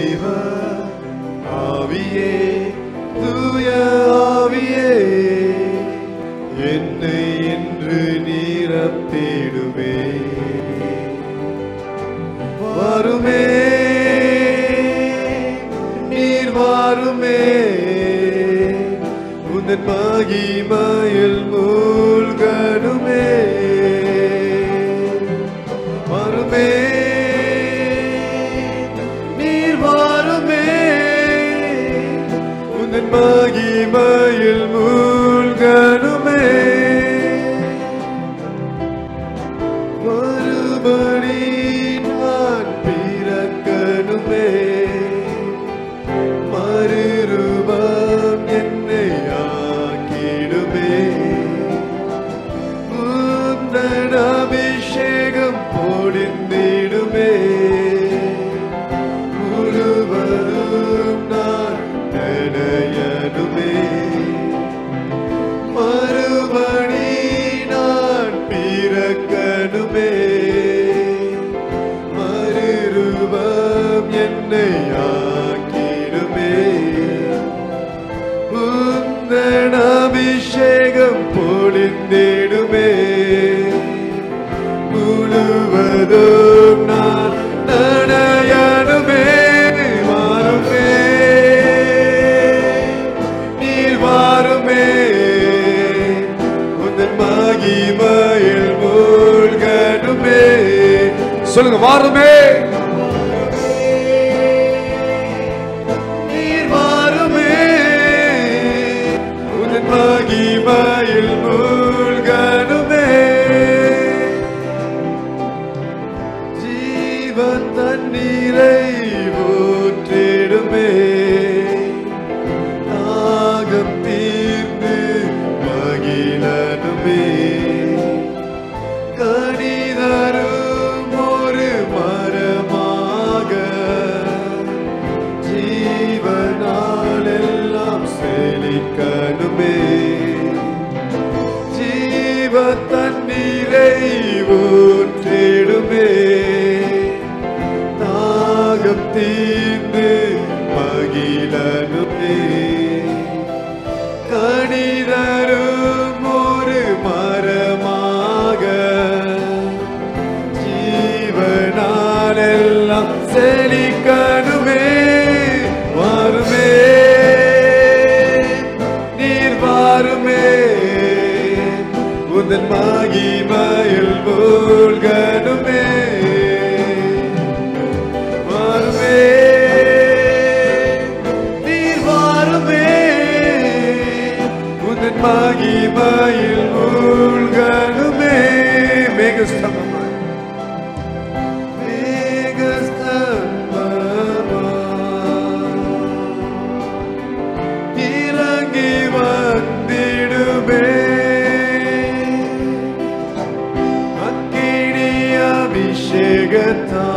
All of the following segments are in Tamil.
தேவ ஆவியே தூய ஆவியே என்னை என்று நிரப்பிடுமே. வாருமே நீர் வாருமே உந்தன் மகிமையில் மூழ்கணுமே. வாருமே நீர் வாருமே உந்தன் மகிமையில் மூழ்கணுமே. மறுபடி நான் பிறக்கணுமே. மறுரூபம் என்னை ஆக்கிடுமே. உந்தன் அபிஷேகம் பொழிந்திடுமே. முழுவதும் நான் நனையணுமே. மறுபடி நான் பிறக்கணுமே. மறுரூபம் என்னை ஆக்கிடுமே. உந்தன் அபிஷேகம் பொழிந்திடுமே. முழுவதும் நான் நனையணுமே. வாருமே நீர் வாருமே உந்தன் மகிமையில் மூழ்கணுமே. சொல்லுங்க வாருமே நீர் வாருமே உந்தன் மகிமையில் மூழ்கணுமே. ஜீவன் தண்ணீரை ஊற்றிடுமே. தாகம் தீர்ந்து மகிழனுமே. கனிதரும் ஒரு மரமாக ஜீவனால் எல்லாம் செழிக்கணுமே. ஜீவ தண்ணீரை ஊற்றிடுமே. தாகம் தீர்ந்து மகிழனுமே. கனிதரும் ஒரு மரமாக ஜீவனால் எல்லாம் செழிக்கணுமே. வாருமே நீர் வாருமே உந்தன் மகிமையில் மூழ்கணுமே. வாருமே நீர் வாருமே உந்தன் மகிமையில் மூழ்கணுமே. மேகஸ்தம்பமாய் இறங்கி வந்திடுமே. அக்கினி அபிஷேகத்தால்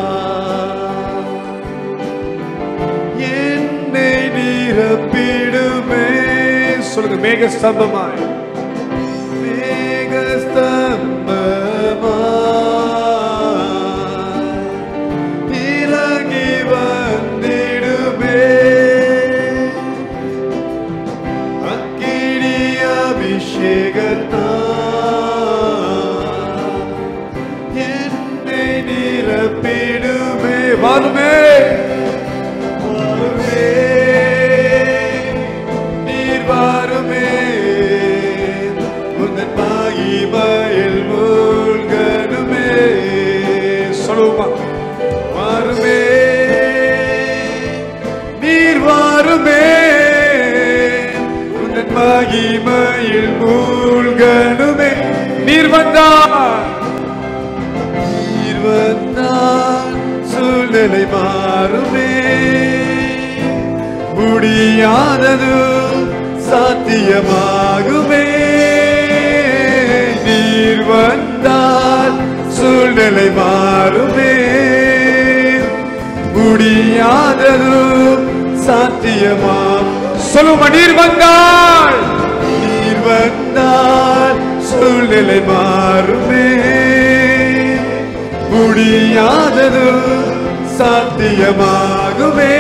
என்னை நிரப்பிடுமே. சொல்லுங்க மேகஸ்தம்பமாய் மேகஸ்தம்பமாய் இறங்கி வந்திடுமே. அக்கினி அபிஷேகத்தால் என்னை நிரப்பிடுமே. வாருமே வாருமே நீர் வாருமே உந்தன் மகிமையில் மூழ்கணுமே. சொல்லுமா வாருமே நீர் வாருமே உந்தன் மகிமையில் மூழ்கணுமே. நீர் வந்தார் சூழ்நிலை மாறுமே. முடியாதது சாத்தியமாகுமே. நீர் வந்தால் சூழ்நிலை மாறுமே. முடியாதது சாத்தியமா. சொல்லுமா நீர் வந்தால் சூழ்நிலை மாறுமே. முடியாதது சாத்தியமாகுமே.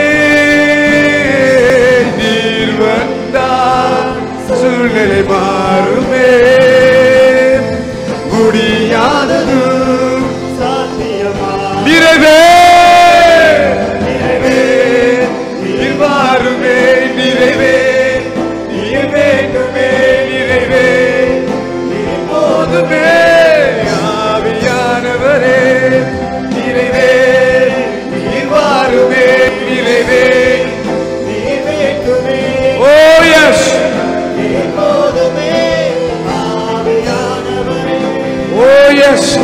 நீர் வந்தால் சூழ்நிலை மாறுமே. முடியாதது நிறைவே நிறைவே நீர் வாருமே. நிறைவே நீர் வேண்டுமே. நிறைவே நீர் போதுமே. ஆவியானவரே நிறைவே நீர் வாருமே. நிறைவே நீர் வேண்டுமே. ஓ எஸ் நீர் போதுமே. ஆவியானவரே ஓ எஸ்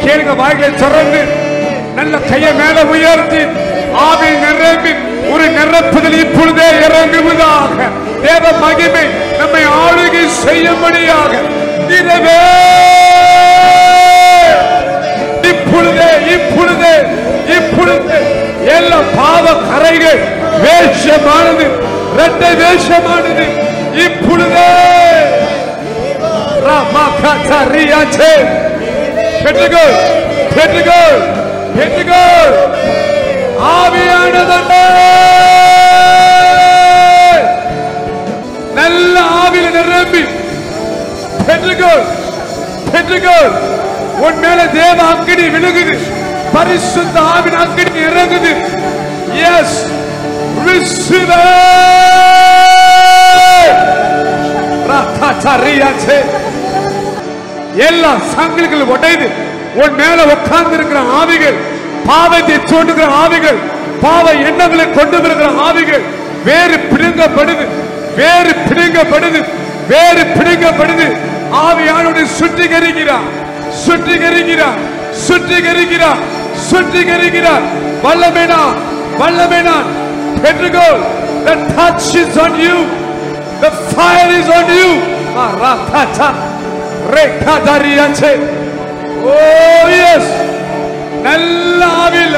கேளுங்க. வாய்களை திறந்து நல்ல கையை மேல உயர்த்தி ஆவி நிரம்பி ஒரு நிரப்புதல் இப்பொழுதே இறங்குவதாக. தேவ மகிமை நம்மை ஆளுகை செய்யும்படியாக நிறைவே இப்பொழுதே இப்பொழுதே இப்பொழுது எல்லா பாவ கரைகள் வேஷமானது இரட்டை வேஷமானது இப்பொழுதே ராமகதரியாச்சே பெற்றுகொள் பெற்றுகொள் பெற்றுகொள். ஆவியானதே நல்ல ஆவியில நிரம்பி பெற்றுகொள் பெற்றுகொள். உன் மேல தேவ அக்கினி விழுகுது. பரிசுத்த ஆவின் அக்கினி இறங்குது. எஸ் ரிசீவ் ராமகதரியாச்சே. எல்லா சங்கிலிகளும் உடைந்து உன் மேல உட்கார்ந்து இருக்கிற ஆவிகள், பாவத்தை தூண்டுகிற ஆவிகள், பாவ எண்ணங்களை கொண்டு வருகிற ஆவிகள் வேறு பிடுங்கப்படுது. வேறு பிடுங்கப்படுது. வேறு பிடுங்கப்படுது. ஆவியானவரை சுற்றிகரிக்கிறார் சுற்றிகரிக்கிறார் சுற்றிகரிக்கிறார் சுற்றிகரிக்கிறார். வல்லமைனா வல்லமைனா பெற்றுகொள். The touch is on you. The fire is on you. Rakata rekadariyache. Oh yes. நல்ல ஆவியில